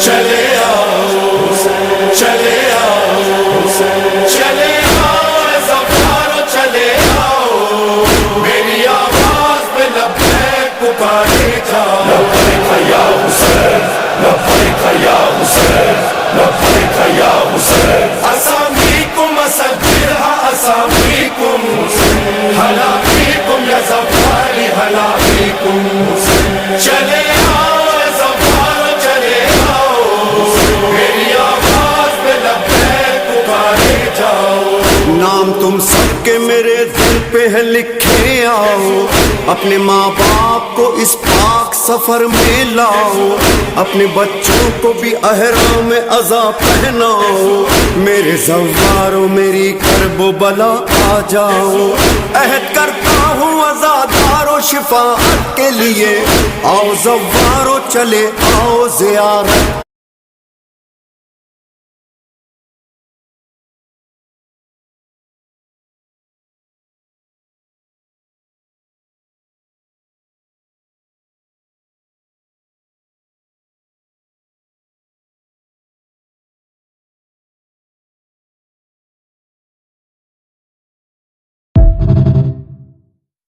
چلے آؤ چلے آؤ چلے آؤ زفارو چلے آؤ میری آواز پہ لبیک پکارے جاؤ لبیک یا حسین لبیک یا حسین لبیک یا حسین اسامیکم اسجلها اسامیکم ہلا فیکم یا زفاری ہلا فیکم چلے آؤ زفارو چلے آؤ میری آواز پہ لبیک پکارے جاؤ نام تم سب کے میرے دل پہ ہے لکھے آؤ اپنے ماں باپ کو اس پاک سفر میں لاؤ اپنے بچوں کو بھی احرام عزا پہناؤ میرے زوارو میری کرب و بلا آ جاؤ عہد کرتا ہوں عزادارو شفاعت کے لیے آؤ زوارو چلے آؤ زیارت